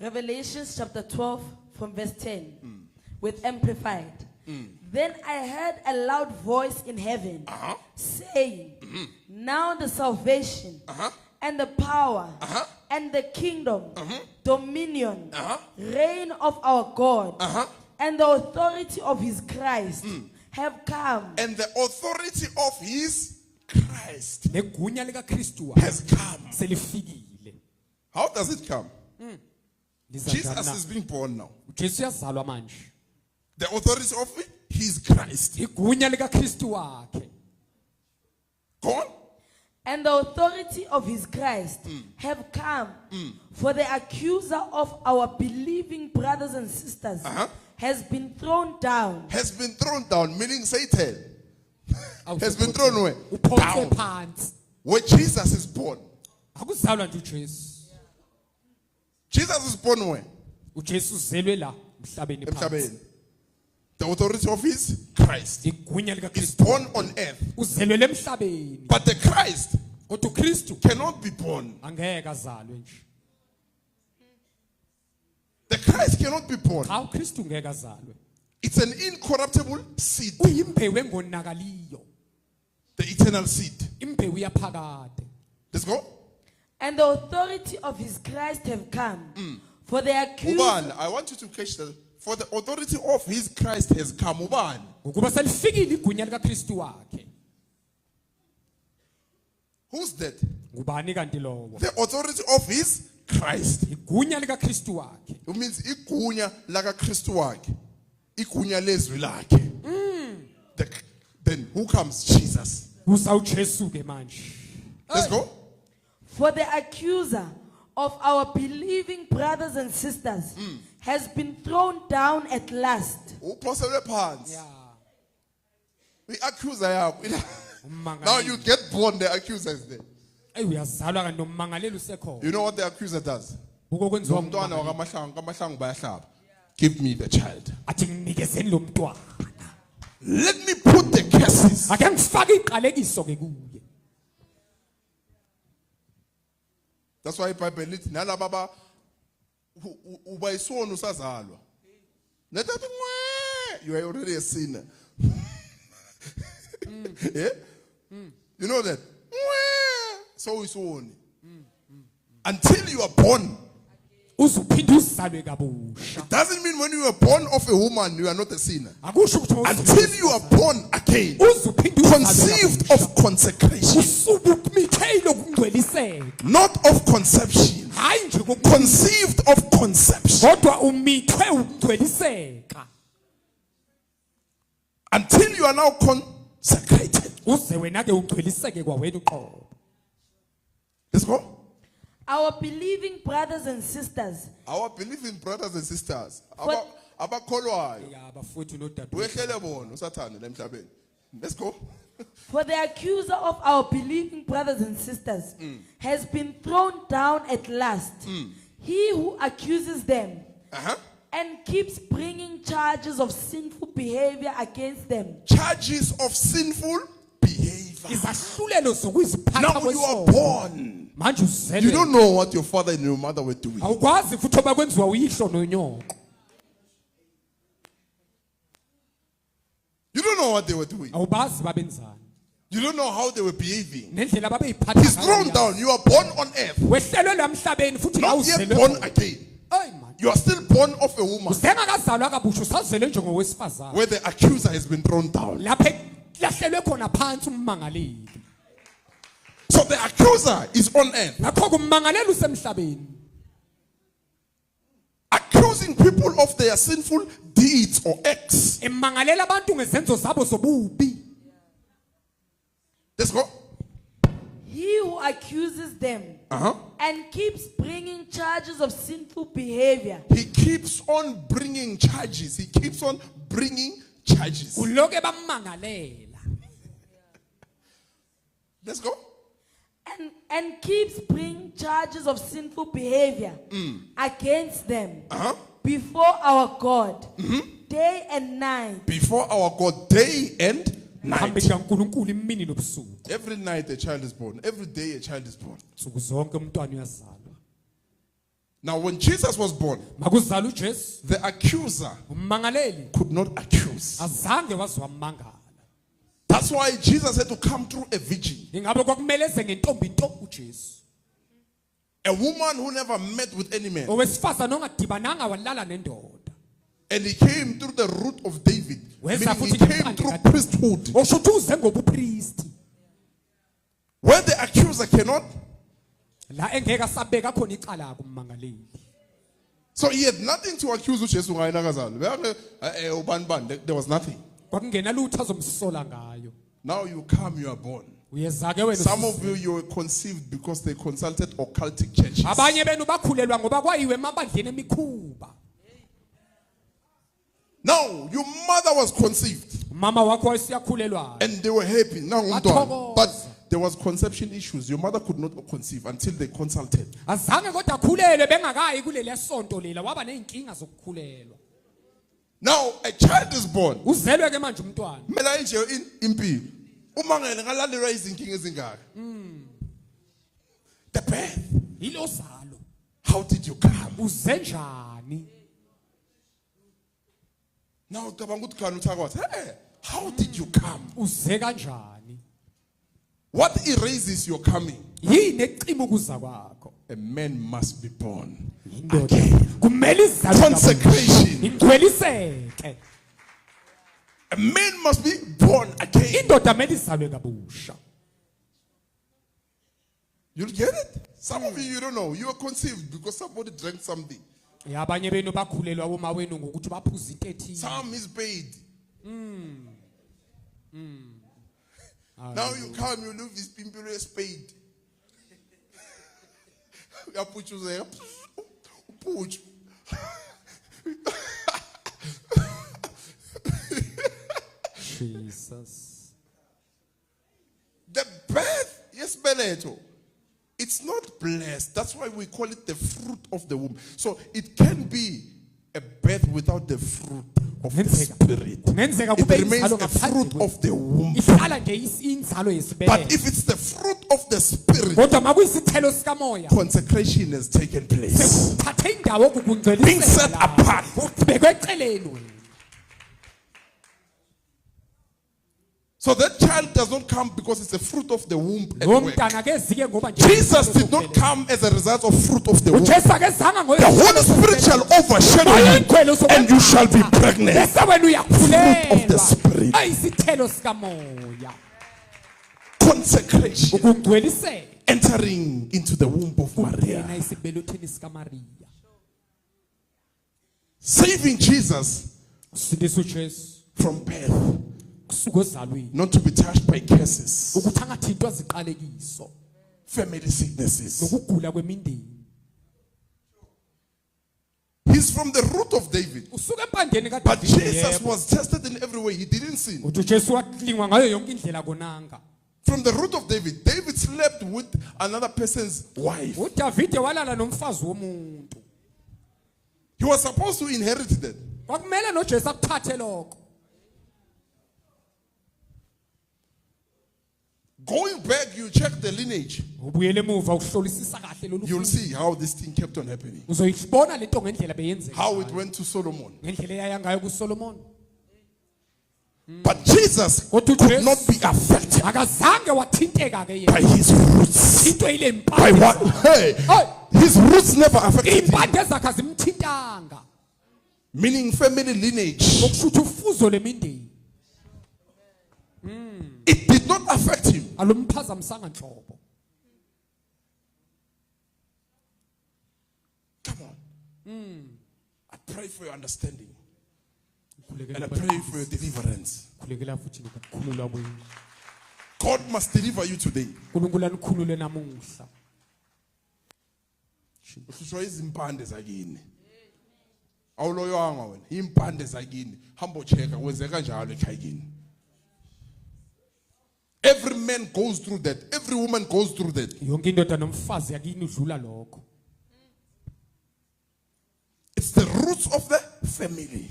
Revelation chapter 12 from verse 10 with Amplified. Then I heard a loud voice in heaven saying, now the salvation and the power and the kingdom, dominion, reign of our God and the authority of his Christ have come. And the authority of his Christ has come. How does it come? Jesus is being born now. The authority of his Christ. Go on. And the authority of his Christ have come. For the accuser of our believing brothers and sisters has been thrown down. Has been thrown down, meaning Satan. Has been thrown away. Down. Where Jesus is born. Jesus is born where? The authority of his Christ is born on earth. But the Christ cannot be born. The Christ cannot be born. It's an incorruptible seed. The eternal seed. Let's go. And the authority of his Christ have come. For the accuser. I want you to catch that. For the authority of his Christ has come. Who's that? The authority of his Christ. It means igunya laka Kristu wakhe. Igunya lezwi lakhe. Then who comes? Jesus. Let's go. For the accuser of our believing brothers and sisters has been thrown down at last. The accuser. Now you get born, the accuser is there. You know what the accuser does? Give me the child. Let me put the curses. That's why Bible is nala baba ubayisona usazalwa. You are already a sinner. Yeah? You know that? So is only. Until you are born. It doesn't mean when you are born of a woman, you are not a sinner. Until you are born again, conceived of consecration, not of conception, conceived of conception. Until you are now consecrated. Let's go. Our believing brothers and sisters. Our believing brothers and sisters. Let's go. For the accuser of our believing brothers and sisters has been thrown down at last. He who accuses them and keeps bringing charges of sinful behavior against them. Charges of sinful behavior. Now you are born. You don't know what your father and your mother were doing. You don't know what they were doing. You don't know how they were behaving. He's thrown down. You are born on earth. Not yet born again. You are still born of a woman. Where the accuser has been thrown down. So the accuser is on earth. Accusing people of their sinful deeds or acts. Let's go. He who accuses them and keeps bringing charges of sinful behavior. He keeps on bringing charges. He keeps on bringing charges. Let's go. And keeps bringing charges of sinful behavior against them before our God day and night. Before our God day and night. Every night a child is born. Every day a child is born. Now when Jesus was born, the accuser could not accuse. That's why Jesus had to come through a virgin. A woman who never met with any man. And he came through the root of David. Meaning he came through priesthood. Where the accuser cannot. So he had nothing to accuse Jesus. There was nothing. Now you come, you are born. Some of you were conceived because they consulted occultic churches. Now your mother was conceived and they were happy. Now, but there was conception issues. Your mother could not conceive until they consulted. Now a child is born. The birth. How did you come? Now how did you come? What erases your coming? A man must be born again. Consecration. A man must be born again. You'll get it? Some of you don't know. You are conceived because somebody drank something. Some is paid. Now you come, you leave this pimple is paid. You put you there. Put. Jesus. The birth, yes, Beleto. It's not blessed. That's why we call it the fruit of the womb. So it can be a birth without the fruit of the spirit. It remains a fruit of the womb. But if it's the fruit of the spirit, consecration has taken place. Being set apart. So that child does not come because it's a fruit of the womb. Jesus did not come as a result of fruit of the womb. The Holy Spirit shall overshadow you and you shall be pregnant. Fruit of the Spirit. Consecration. Entering into the womb of Maria. Saving Jesus from birth. Not to be touched by curses, family sicknesses. He's from the root of David. But Jesus was tested in every way. He didn't sin. From the root of David, David slept with another person's wife. He was supposed to inherit that. Going back, you check the lineage. You'll see how this thing kept on happening. How it went to Solomon. But Jesus could not be affected by his roots. By what? Hey, his roots never affected him. Meaning family lineage. It did not affect him. Come on. I pray for your understanding. And I pray for your deliverance. God must deliver you today. Usho izimpande zakini. Awuloyanga wena. Impande zakini. Hambo cheka kwenzeka njalo ekhayini. Every man goes through that. Every woman goes through that. It's the roots of the family.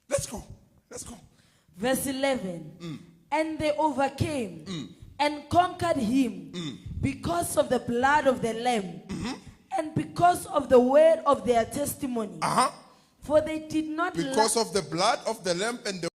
Let's go. Let's go. Verse 11. And they overcame and conquered him because of the blood of the Lamb and because of the word of their testimony. For they did not because of the blood of the Lamb and the